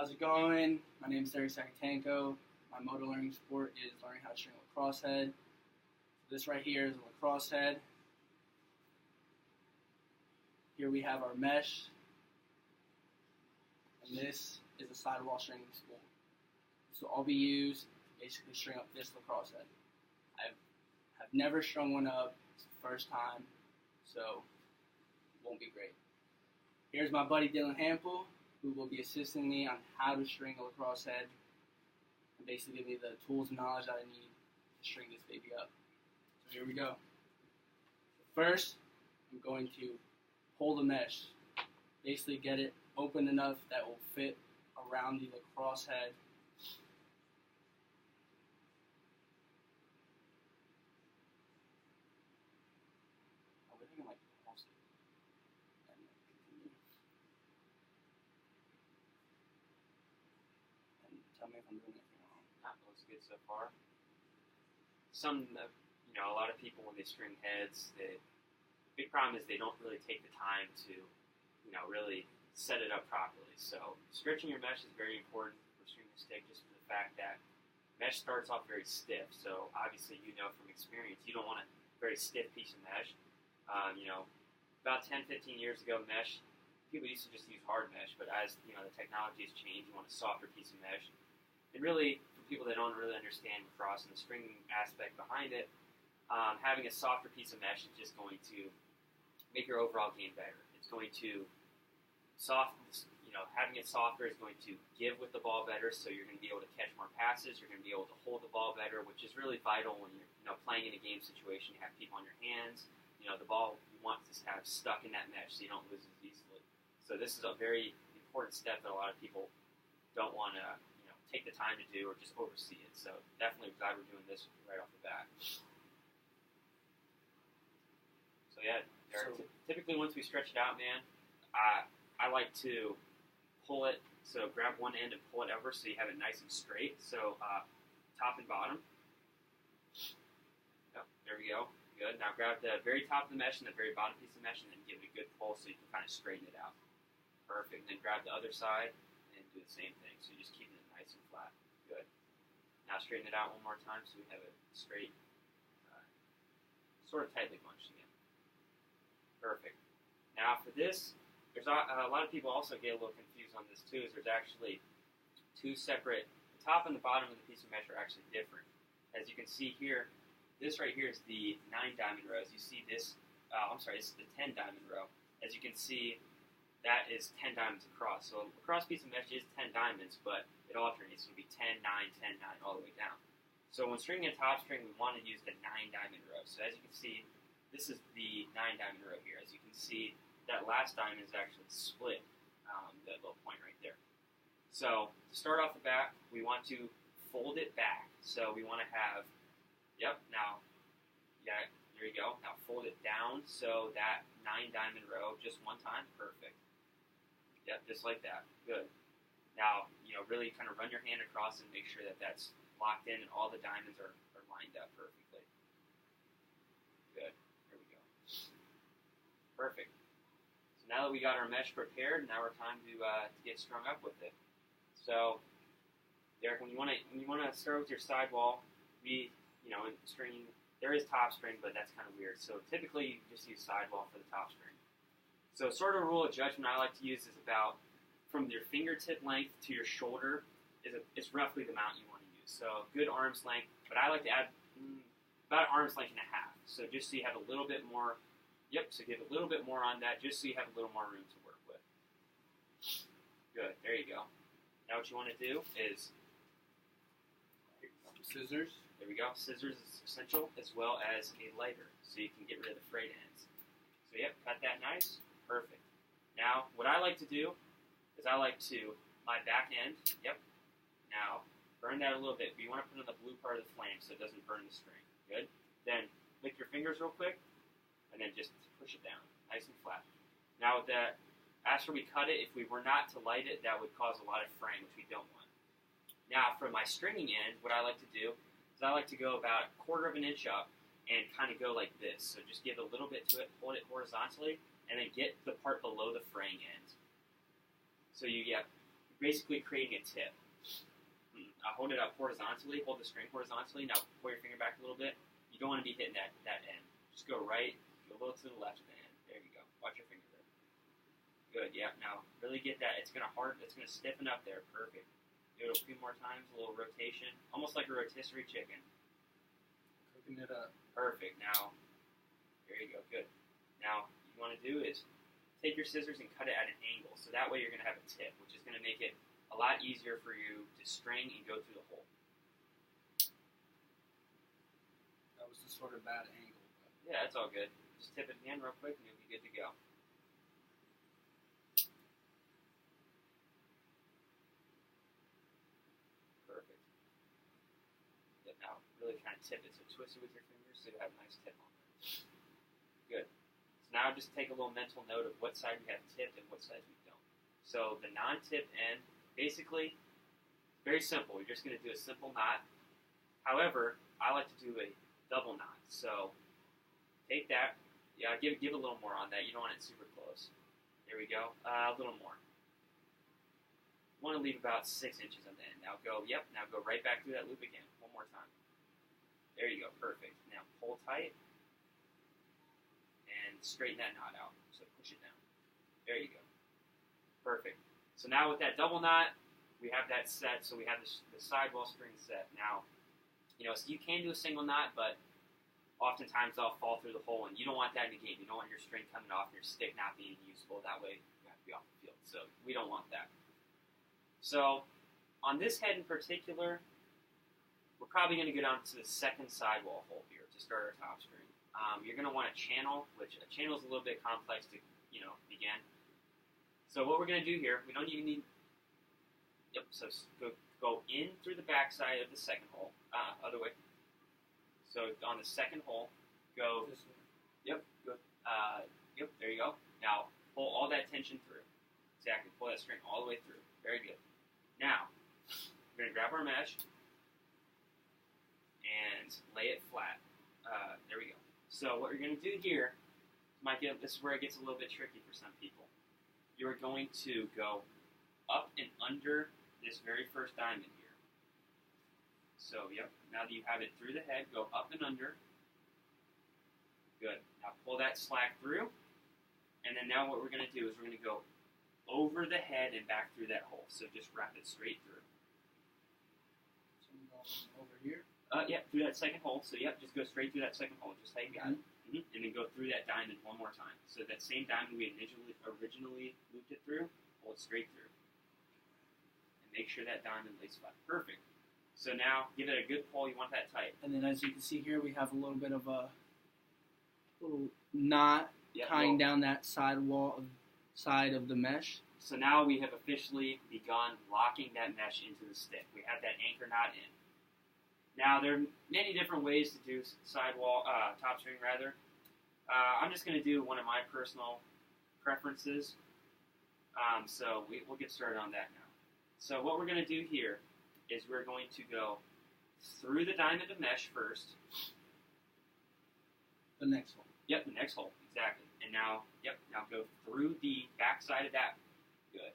How's it going? My name is Derek Sakatanko. My motor learning sport is learning how to string a lacrosse head. This right here is a lacrosse head. Here we have our mesh. And this is a sidewall stringing spool. This will all be used to basically string up this lacrosse head. I have never strung one up. It's the first time, so it won't be great. Here's my buddy Dylan Hampel, who will be assisting me on how to string a lacrosse head and basically give me the tools and knowledge that I need to string this baby up. So here we go. First, I'm going to pull the mesh, basically get it open enough that will fit around the lacrosse head. I think I might pause it and continue. And tell me if I'm doing anything wrong. That looks good so far. A lot of people when they string heads, the big problem is they don't really take the time to, really set it up properly. So stretching your mesh is very important for stringing a stick, just for the fact that mesh starts off very stiff. So obviously, from experience, you don't want a very stiff piece of mesh. About 10, 15 years ago, people used to just use hard mesh, but as the technology has changed, you want a softer piece of mesh. And really, for people that don't really understand lacrosse and the stringing aspect behind it, having a softer piece of mesh is just going to make your overall game better. It's going to having it softer is going to give with the ball better, so you're going to be able to catch more passes. You're going to be able to hold the ball better, which is really vital when you're playing in a game situation. You have people on your hands. The ball you want to have stuck in that mesh so you don't lose it easily. So this is a very important step that a lot of people don't want to take the time to do or just oversee it. So definitely glad we're doing this right off the bat. So yeah, typically once we stretch it out, man, I like to pull it. So grab one end and pull it over so you have it nice and straight. So top and bottom. Yep, there we go. Good. Now grab the very top of the mesh and the very bottom piece of mesh and then give it a good pull so you can kind of straighten it out. Perfect. Then grab the other side and do the same thing. So you're just keeping it nice and flat. Good. Now straighten it out one more time so we have it straight, sort of tightly bunched again. Perfect. Now for this, there's a lot of people also get a little confused on this too, is there's actually two separate, the top and the bottom of the piece of mesh are actually different. As you can see here, this right here is the 9 diamond row. As you see this, this is the 10 diamond row. As you can see, that is 10 diamonds across. So a lacrosse piece of mesh is 10 diamonds, but it alternates. It'll be 10, 9, 10, 9, all the way down. So when stringing a top string, we want to use the 9 diamond row. So as you can see, this is the 9 diamond row here. As you can see, that last diamond is actually split, that little point right there. So to start off the bat, we want to fold it back. So we want to have, there you go. Now fold it down so that 9 diamond row just one time, perfect. Yep, just like that, good. Now, really kind of run your hand across and make sure that that's locked in and all the diamonds are lined up perfectly. Good, there we go. Perfect. So now that we got our mesh prepared, now we're time to get strung up with it. So, Derek, when you want to start with your sidewall, in stringing, there is top string, but that's kind of weird. So typically, you just use sidewall for the top string. So sort of a rule of judgment I like to use is about from your fingertip length to your shoulder is roughly the amount you want to use. So good arm's length, but I like to add about an arm's length and a half. So just so you have a little bit more. Yep, so give a little bit more on that just so you have a little more room to work with. Good, there you go. Now what you want to do is Scissors. There we go. Scissors is essential as well as a lighter so you can get rid of the frayed ends. So yep, cut that nice. Perfect. Now what I like to do is my back end, now burn that a little bit. But you want to put on the blue part of the flame so it doesn't burn the string. Good. Then lick your fingers real quick and then just push it down nice and flat. Now with that, after we cut it, if we were not to light it, that would cause a lot of fraying, which we don't want. Now, for my stringing end, what I like to do is I like to go about 1/4 inch up and kind of go like this. So just give a little bit to it, hold it horizontally, and then get the part below the fraying end. So you basically creating a tip. Hold it up horizontally. Hold the string horizontally. Now pull your finger back a little bit. You don't want to be hitting that end. Just go right, go a little to the left of the end. There you go. Watch your finger there. Good. Yeah. Now really get that. It's gonna stiffen up there. Perfect. Do it a few more times. A little rotation, almost like a rotisserie chicken. Cooking it up. Perfect. Now, there you go. Good. Now, what you want to do is take your scissors and cut it at an angle. So that way you're going to have a tip, which is going to make it a lot easier for you to string and go through the hole. That was the sort of bad angle. But Yeah, that's all good. Just tip it again real quick and you'll be good to go. Perfect. Yep, now really kind of tip it. So twist it with your fingers so you have a nice tip on there. Good. So now just take a little mental note of what side we have tipped and what sides we don't. So the non-tip end, basically, very simple. You're just going to do a simple knot. However, I like to do a double knot. So take that. Yeah, give a little more on that. You don't want it super close. There we go. A little more. Want to leave about 6 inches on the end. Now go right back through that loop again. One more time. There you go. Perfect. Now pull tight and straighten that knot out. So push it down. There you go. Perfect. So now with that double knot, we have that set. So we have the sidewall string set. Now, so you can do a single knot, but oftentimes they'll fall through the hole, and you don't want that in the game. You don't want your string coming off and your stick not being useful. That way you have to be off the field. So we don't want that. So on this head in particular, we're probably going to go down to the second sidewall hole here to start our top string. You're going to want a channel, which a channel is a little bit complex to begin. So what we're going to do here, we don't even need. Yep. So go in through the back side of the second hole. Other way. So on the second hole, go. this way. Yep. Go. Yep. There you go. Now pull all that tension through. Exactly. Pull that string all the way through. Very good. Now we're going to grab our mesh and lay it flat. There we go. So what you're going to do here, this is where it gets a little bit tricky for some people. You're going to go up and under this very first diamond here. So, yep, now that you have it through the head, go up and under. Good. Now pull that slack through. And then now what we're going to do is we're going to go over the head and back through that hole. So just wrap it straight through. So I'm going over here. Yeah, through that second hole. So, yep, just go straight through that second hole, just how you got it. And then go through that diamond one more time. So that same diamond we originally looped it through, pull it straight through. And make sure that diamond lays flat. Perfect. So now, give it a good pull. You want that tight. And then as you can see here, we have a little bit of a little knot tying down that side of the mesh. So now we have officially begun locking that mesh into the stick. We have that anchor knot in. Now, there are many different ways to do top string rather. I'm just going to do one of my personal preferences. So we'll get started on that now. So what we're going to do here is we're going to go through the diamond of mesh first. The next hole. Yep, the next hole, exactly. And now go through the back side of that. Good.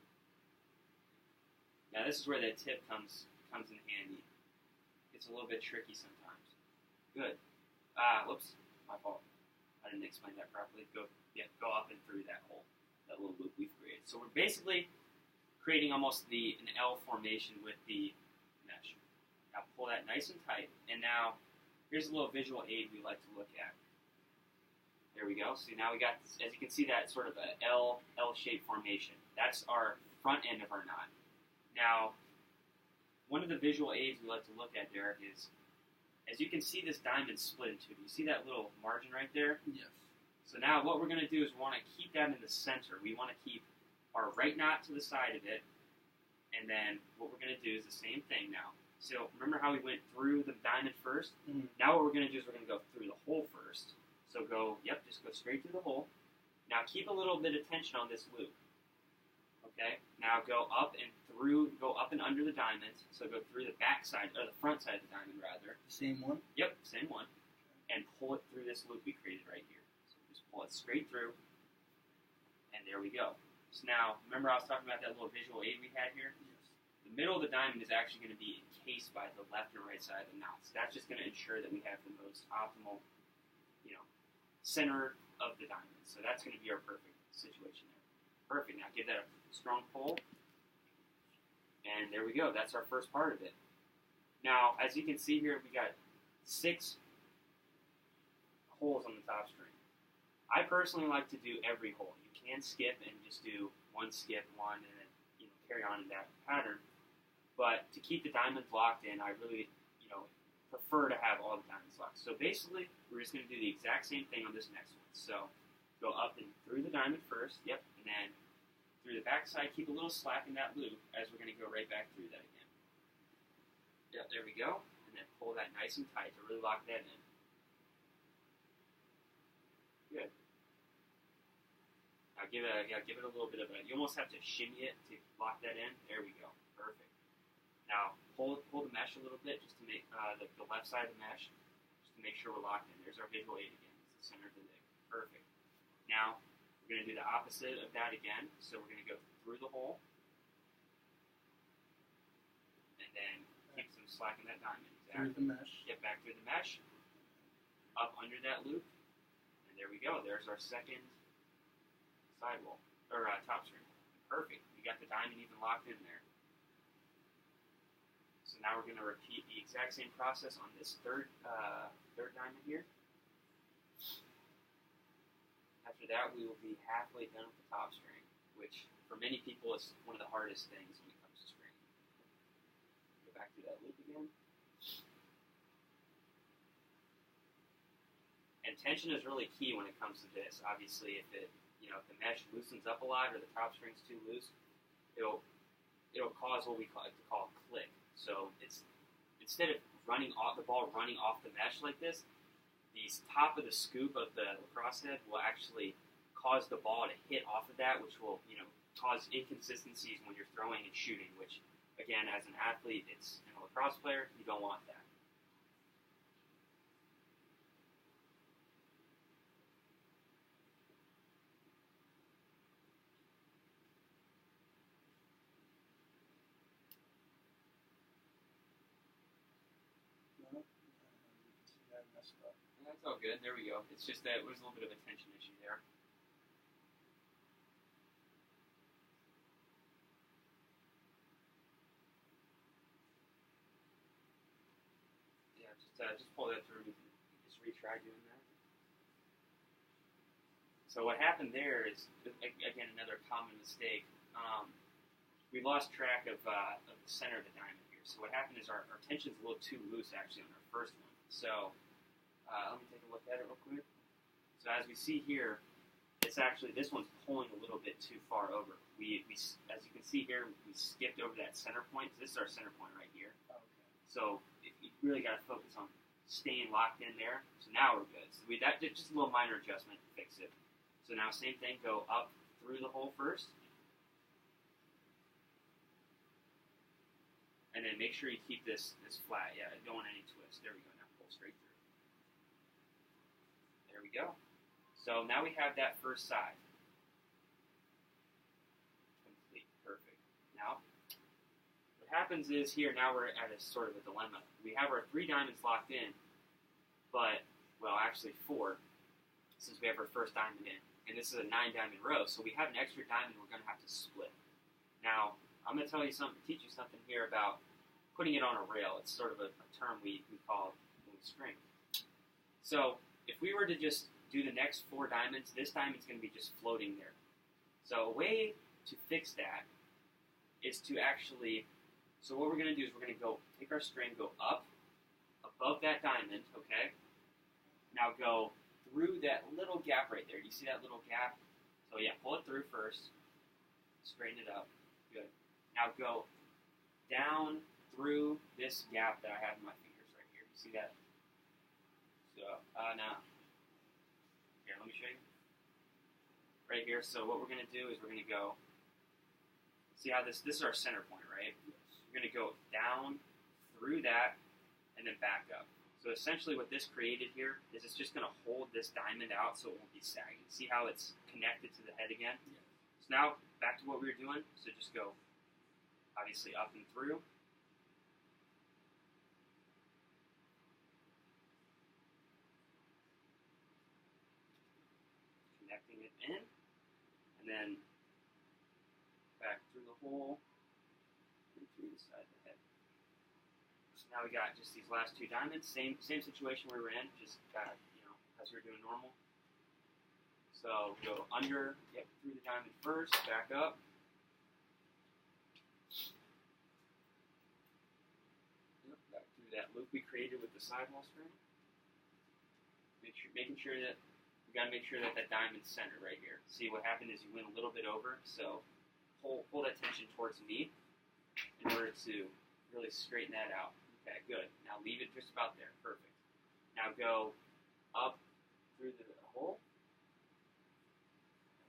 Now this is where that tip comes in handy. It's a little bit tricky sometimes. Good. Whoops, my fault. I didn't explain that properly. Go up and through that hole, that little loop we've created. So we're basically creating almost an L formation with the mesh. Now pull that nice and tight. And now here's a little visual aid we like to look at. There we go. So now we got, as you can see, that sort of a L-shaped formation. That's our front end of our knot. Now, one of the visual aids we like to look at, Derek, is, as you can see this diamond split in two. You see that little margin right there? Yes. So now what we're going to do is we want to keep that in the center. We want to keep our right knot to the side of it. And then what we're going to do is the same thing now. So remember how we went through the diamond first? Mm-hmm. Now what we're going to do is we're going to go through the hole first. So just go straight through the hole. Now keep a little bit of tension on this loop. Okay? Now go up and under the diamond. So go through the back side, or the front side of the diamond rather. The same one? Yep, same one. And pull it through this loop we created right here. So just pull it straight through. And there we go. So now, remember I was talking about that little visual aid we had here? Yes. middle of the diamond is actually going to be encased by the left and right side of the knots. That's just going to ensure that we have the most optimal, center of the diamond. So that's going to be our perfect situation there. Perfect. Now give that a strong pull. And there we go. That's our first part of it. Now, as you can see here, we got 6 holes on the top string. I personally like to do every hole. You can skip and just do one skip, one, and then carry on in that pattern. But to keep the diamonds locked in, I really prefer to have all the diamonds locked. So basically, we're just going to do the exact same thing on this next one. So go up and through the diamond first, and then through the back side, keep a little slack in that loop as we're going to go right back through that again. Yep, there we go. And then pull that nice and tight to really lock that in. Good. Now give it a little bit of you almost have to shimmy it to lock that in. There we go. Perfect. Now pull the mesh a little bit just to make the left side of the mesh, just to make sure we're locked in. There's our visual aid again. It's the center of the leg. Perfect. Now we're going to do the opposite of that again. So we're going to go through the hole, and then keep some slack in that diamond. Exactly. Through the mesh. Get back through the mesh, up under that loop, and there we go. There's our second sidewall or top string. Perfect. We got the diamond even locked in there. So now we're going to repeat the exact same process on this third diamond here. After that, we will be halfway done with the top string, which for many people is one of the hardest things when it comes to stringing. Go back through that loop again. And tension is really key when it comes to this. Obviously, if if the mesh loosens up a lot or the top string's too loose, it'll cause what we call click. So it's instead of the ball running off the mesh like this, the top of the scoop of the lacrosse head will actually cause the ball to hit off of that, which will cause inconsistencies when you're throwing and shooting. Which, again, as an athlete, and a lacrosse player, you don't want that. That's all good. There we go. It's just that it was a little bit of a tension issue there. Yeah, just pull that through. Just retry doing that. So what happened there is, again, another common mistake. We lost track of the center of the diamond here. So what happened is our tension's a little too loose, actually, on our first one. So let me take a look at it real quick. So as we see here, it's actually, this one's pulling a little bit too far over. We as you can see here, we skipped over that center point. This is our center point right here. Okay. So you really got to focus on staying locked in there. So now we're good. So that just a little minor adjustment to fix it. So now same thing, go up through the hole first. And then make sure you keep this flat. Yeah, I don't want any twist. There we go. Now pull straight through. There we go. So now we have that first side. Complete. Perfect. Now, what happens is here, now we're at a sort of a dilemma. We have our 3 diamonds locked in, but, well, actually 4, since we have our first diamond in. And this is a 9-diamond row, so we have an extra diamond we're going to have to split. Now, I'm going to tell you something, teach you something here about putting it on a rail. It's sort of a term we call when we string. So if we were to just do the next 4 diamonds, this diamond's going to be just floating there. So a way to fix that is to actually, so what we're going to do is we're going to go, take our string, go up above that diamond, okay? Now go through that little gap right there. Do you see that little gap? So yeah, pull it through first, straighten it up. Good. Now go down through this gap that I have in my fingers right here. You see that? So, now, here, let me show you. Right here, so what we're going to do is we're going to go, see how this is our center point, right? We're going to go down through that and then back up. So essentially what this created here is it's just going to hold this diamond out so it won't be sagging. See how it's connected to the head again? So now, back to what we were doing. So just go obviously up and through. Connecting it in, and then back through the hole and through the side of the head. So now we got just these last two diamonds. Same situation we were in, just as we were doing normal. So go under, through the diamond first, back up. Back through that loop we created with the sidewall string. Making sure that we got to make sure that that diamond's centered right here. See, what happened is you went a little bit over, so pull that tension towards me in order to really straighten that out. Okay, good. Now leave it just about there. Perfect. Now go up through the hole.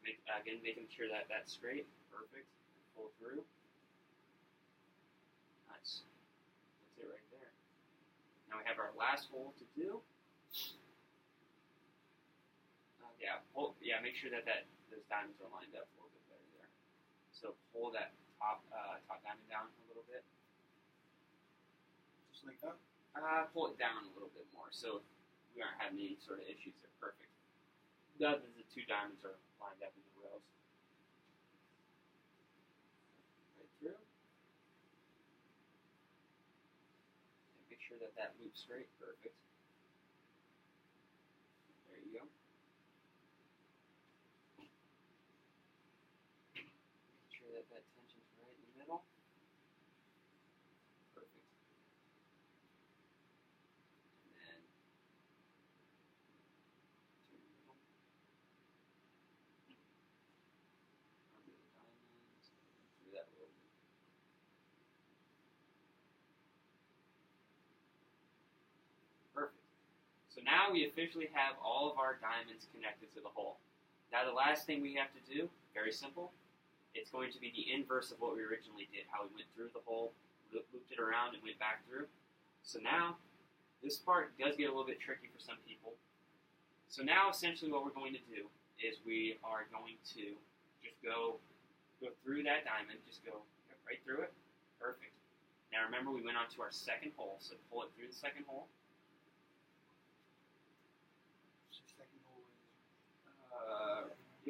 Again, making sure that that's straight. Perfect. Pull through. Nice. That's it right there. Now we have our last hole to do. Make sure that those diamonds are lined up a little bit better there. So pull that top diamond down a little bit. Just like that? Pull it down a little bit more so we aren't having any sort of issues there. Perfect. The two diamonds are lined up in the rows. Right through. And make sure that loops straight. Perfect. There you go. Make sure that tension's right in the middle. Perfect. And then through the middle. Under the diamonds. And through that little loop. Perfect. So now we officially have all of our diamonds connected to the hole. Now the last thing we have to do, very simple, it's going to be the inverse of what we originally did, how we went through the hole, looped it around, and went back through. So now, this part does get a little bit tricky for some people. So now essentially what we're going to do is we are going to just go through that diamond, just go right through it. Perfect. Now remember we went on to our second hole, so pull it through the second hole.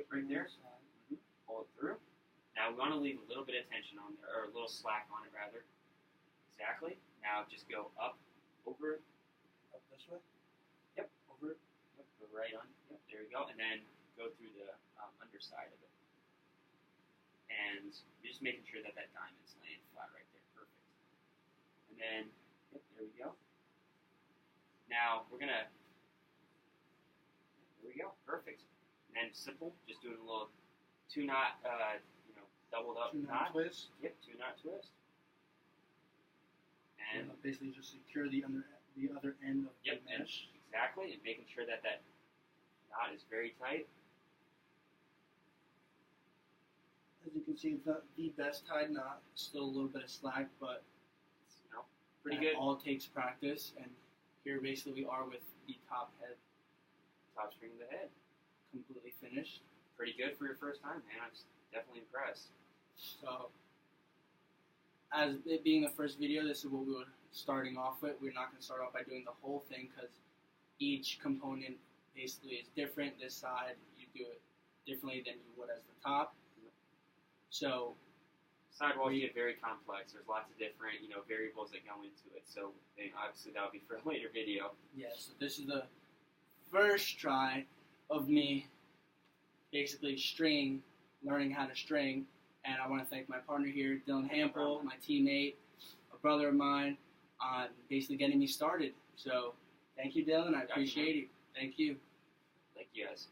Right there. Pull it through. Now we want to leave a little bit of tension on there, or a little slack on it rather. Exactly. Now just go up, over. Up this way? Yep. Over. Yep. Go right on. Yep. There you go. And then go through the underside of it. And you're just making sure that diamond's laying flat right there. Perfect. And then, yep, there we go. Now we're gonna. There we go. Perfect. And simple, just doing a little two-knot, doubled up knot. Twist. Yep, two-knot twist. And basically just secure the other end of the mesh. Exactly, and making sure that knot is very tight. As you can see, it's not the best tied knot. Still a little bit of slack, but it's, pretty good. All takes practice, and here basically we are with the top string of the head. Completely finished. Pretty good for your first time, man. I'm definitely impressed. So, as it being the first video, this is what we were starting off with. We're not going to start off by doing the whole thing because each component basically is different. This side, you do it differently than you would as the top. So, sidewalls get very complex. There's lots of different, variables that go into it. So, obviously, that'll be for a later video. Yeah. So this is the first try of me basically learning how to string, and I want to thank my partner here, Dylan Hampel, my teammate, a brother of mine, on basically getting me started. So, thank you, Dylan. I appreciate it. Thank you. Thank you, guys.